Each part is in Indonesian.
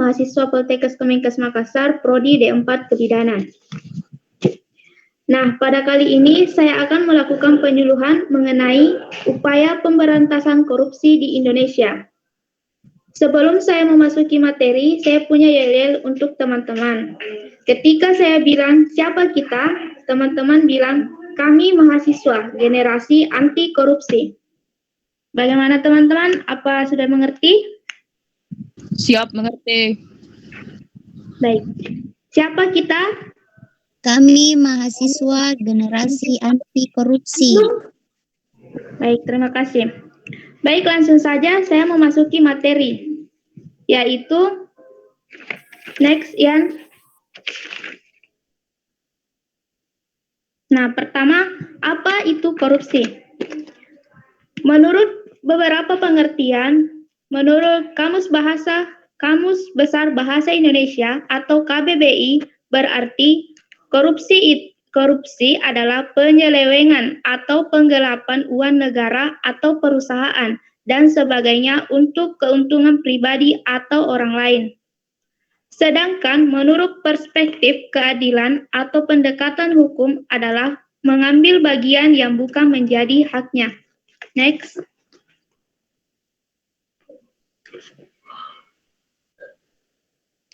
mahasiswa Poltekkes Kemenkes Makassar, Prodi D4 Kebidanan. Nah, pada kali ini saya akan melakukan penyuluhan mengenai upaya pemberantasan korupsi di Indonesia. Sebelum saya memasuki materi, saya punya yel-yel untuk teman-teman. Ketika saya bilang siapa kita, teman-teman bilang kami mahasiswa generasi anti korupsi. Bagaimana teman-teman? Apa sudah mengerti? Siap, mengerti. Baik. Siapa kita? Kami mahasiswa generasi anti korupsi. Baik, terima kasih. Baik, langsung saja saya memasuki materi, yaitu next, Ian. Nah, pertama, apa itu korupsi? Menurut beberapa pengertian, menurut Kamus Besar Bahasa Indonesia atau KBBI, berarti korupsi adalah penyelewengan atau penggelapan uang negara atau perusahaan dan sebagainya untuk keuntungan pribadi atau orang lain. Sedangkan menurut perspektif keadilan atau pendekatan hukum adalah mengambil bagian yang bukan menjadi haknya. Next.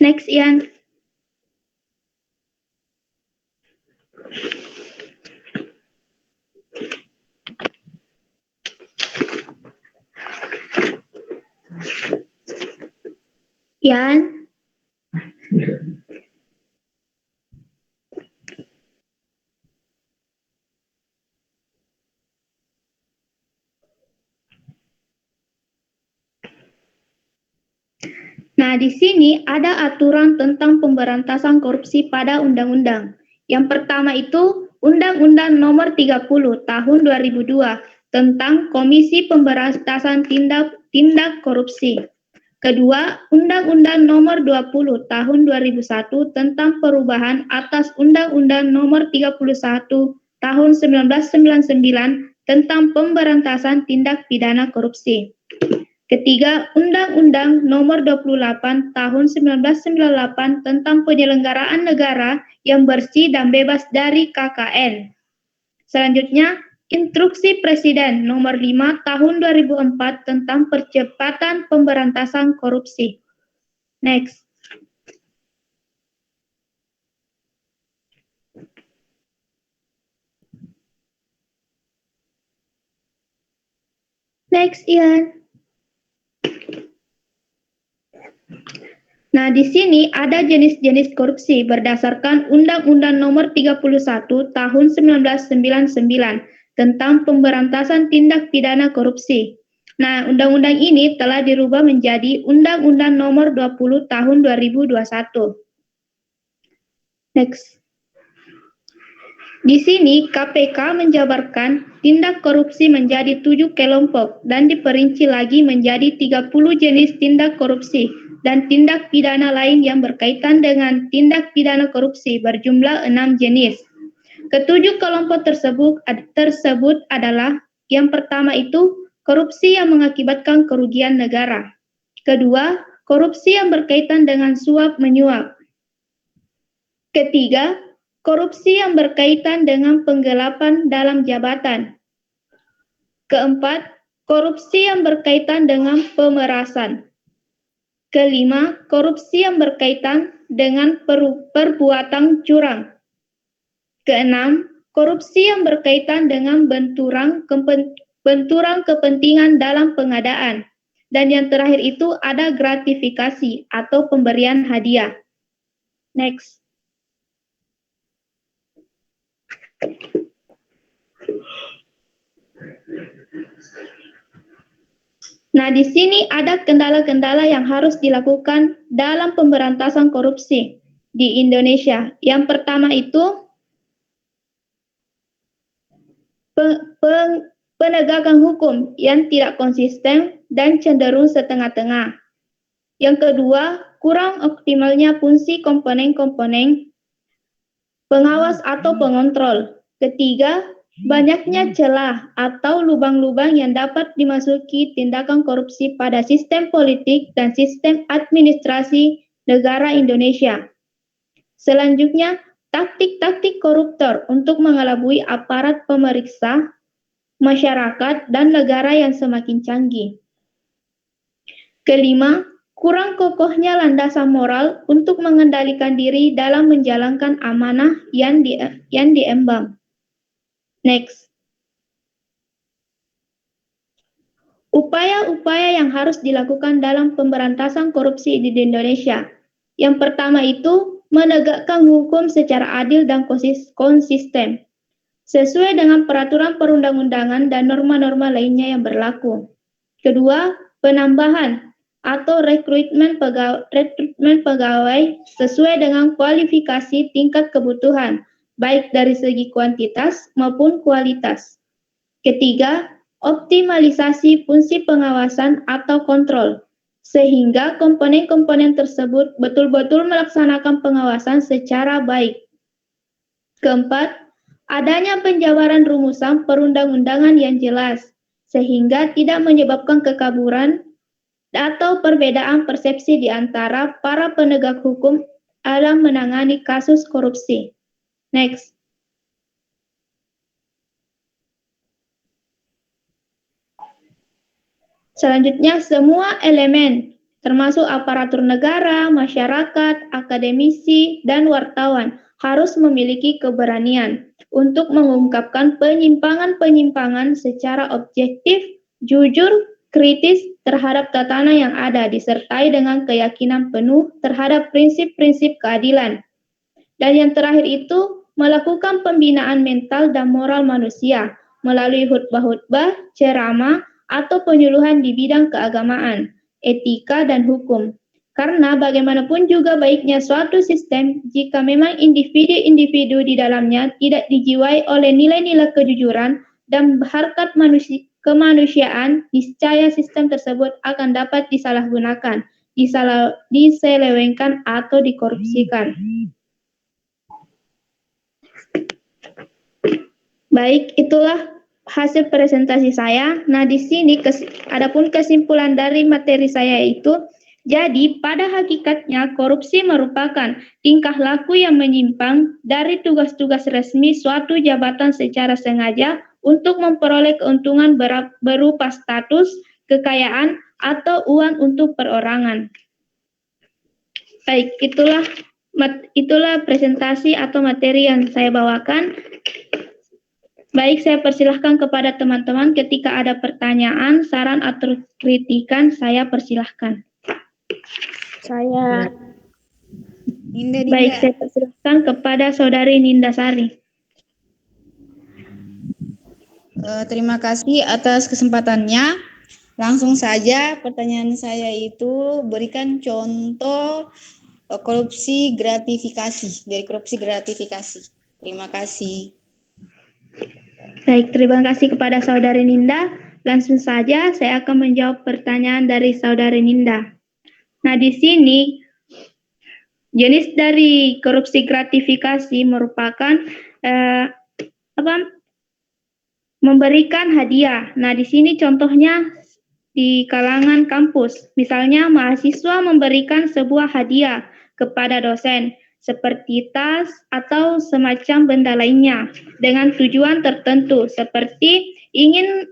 Next, Ian. Ian. Nah, di sini ada aturan tentang pemberantasan korupsi pada undang-undang. Yang pertama itu Undang-Undang Nomor 30 Tahun 2002 tentang Komisi Pemberantasan Tindak Korupsi. Kedua, Undang-Undang Nomor 20 Tahun 2001 tentang perubahan atas Undang-Undang Nomor 31 Tahun 1999 tentang pemberantasan tindak pidana korupsi. Ketiga, Undang-Undang Nomor 28 Tahun 1998 tentang penyelenggaraan negara yang bersih dan bebas dari KKN. Selanjutnya, Instruksi Presiden Nomor 5 Tahun 2004 tentang percepatan pemberantasan korupsi. Next. Next, Ian. Nah, di sini ada jenis-jenis korupsi berdasarkan Undang-Undang Nomor 31 Tahun 1999 tentang pemberantasan tindak pidana korupsi. Nah, undang-undang ini telah dirubah menjadi Undang-Undang Nomor 20 Tahun 2021. Next. Di sini KPK menjabarkan tindak korupsi menjadi 7 kelompok dan diperinci lagi menjadi 30 jenis tindak korupsi dan tindak pidana lain yang berkaitan dengan tindak pidana korupsi berjumlah 6 jenis. Ketujuh kelompok tersebut adalah yang pertama itu korupsi yang mengakibatkan kerugian negara. Kedua, korupsi yang berkaitan dengan suap menyuap. Ketiga, korupsi yang berkaitan dengan penggelapan dalam jabatan. Keempat, korupsi yang berkaitan dengan pemerasan. Kelima, korupsi yang berkaitan dengan perbuatan curang. Keenam, korupsi yang berkaitan dengan benturan kepentingan dalam pengadaan. Dan yang terakhir itu ada gratifikasi atau pemberian hadiah. Next. Nah, di sini ada kendala-kendala yang harus dilakukan dalam pemberantasan korupsi di Indonesia. Yang pertama itu penegakan hukum yang tidak konsisten dan cenderung setengah-tengah. Yang kedua, kurang optimalnya fungsi komponen-komponen pengawas atau pengontrol. Ketiga, banyaknya celah atau lubang-lubang yang dapat dimasuki tindakan korupsi pada sistem politik dan sistem administrasi negara Indonesia. Selanjutnya, taktik-taktik koruptor untuk mengelabui aparat pemeriksa, masyarakat, dan negara yang semakin canggih. Kelima, kurang kokohnya landasan moral untuk mengendalikan diri dalam menjalankan amanah yang diemban. Next. Upaya-upaya yang harus dilakukan dalam pemberantasan korupsi di Indonesia. Yang pertama itu menegakkan hukum secara adil dan konsisten, sesuai dengan peraturan perundang-undangan dan norma-norma lainnya yang berlaku. Kedua, penambahan atau rekrutmen pegawai sesuai dengan kualifikasi tingkat kebutuhan, baik dari segi kuantitas maupun kualitas. Ketiga, optimalisasi fungsi pengawasan atau kontrol, sehingga komponen-komponen tersebut betul-betul melaksanakan pengawasan secara baik. Keempat, adanya penjabaran rumusan perundang-undangan yang jelas, sehingga tidak menyebabkan kekaburan atau perbedaan persepsi di antara para penegak hukum dalam menangani kasus korupsi. Next. Selanjutnya, semua elemen, termasuk aparatur negara, masyarakat, akademisi, dan wartawan, harus memiliki keberanian untuk mengungkapkan penyimpangan-penyimpangan secara objektif, jujur, kritis terhadap tatanan yang ada, disertai dengan keyakinan penuh terhadap prinsip-prinsip keadilan. Dan yang terakhir itu, melakukan pembinaan mental dan moral manusia melalui khutbah-khutbah, ceramah, atau penyuluhan di bidang keagamaan, etika, dan hukum. Karena bagaimanapun juga baiknya suatu sistem jika memang individu-individu di dalamnya tidak dijiwai oleh nilai-nilai kejujuran dan harkat kemanusiaan, niscaya sistem tersebut akan dapat disalahgunakan, diselewengkan, atau dikorupsikan. Baik, itulah hasil presentasi saya. Nah, di sini adapun kesimpulan dari materi saya itu, jadi pada hakikatnya korupsi merupakan tingkah laku yang menyimpang dari tugas-tugas resmi suatu jabatan secara sengaja untuk memperoleh keuntungan berupa status, kekayaan, atau uang untuk perorangan. Baik, itulah presentasi atau materi yang saya bawakan. Baik, saya persilahkan kepada teman-teman ketika ada pertanyaan, saran, atau kritikan, saya persilahkan. Saya Ninda. Baik, saya persilahkan kepada Saudari Ninda Sari. Terima kasih atas kesempatannya. Langsung saja pertanyaan saya itu, berikan contoh korupsi gratifikasi, dari korupsi gratifikasi. Terima kasih. Baik, terima kasih kepada Saudari Ninda. Langsung saja saya akan menjawab pertanyaan dari Saudari Ninda. Nah, di sini jenis dari korupsi gratifikasi merupakan memberikan hadiah. Nah, di sini contohnya di kalangan kampus. Misalnya mahasiswa memberikan sebuah hadiah kepada dosen seperti tas atau semacam benda lainnya dengan tujuan tertentu seperti ingin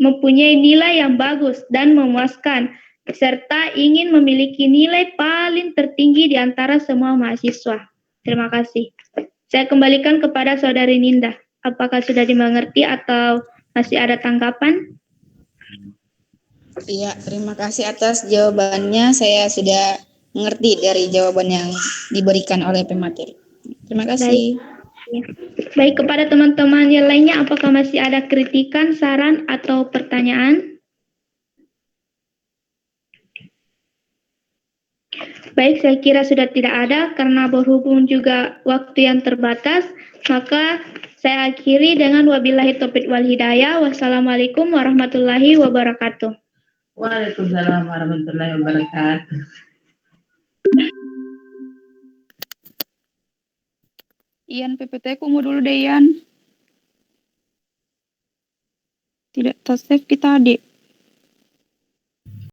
mempunyai nilai yang bagus dan memuaskan serta ingin memiliki nilai paling tertinggi di antara semua mahasiswa. Terima kasih. Saya kembalikan kepada Saudari Ninda. Apakah sudah dimengerti atau masih ada tanggapan? Iya, terima kasih atas jawabannya. Saya sudah mengerti dari jawaban yang diberikan oleh pemateri. Terima kasih. Baik, kepada teman-teman yang lainnya, apakah masih ada kritikan, saran, atau pertanyaan? Baik, saya kira sudah tidak ada, karena berhubung juga waktu yang terbatas, maka saya akhiri dengan wabillahi taufiq wal hidayah. Wassalamualaikum warahmatullahi wabarakatuh. Waalaikumsalam warahmatullahi wabarakatuh. Ian PPT ku mau dulu deh Ian. Tidak tersave kita adik.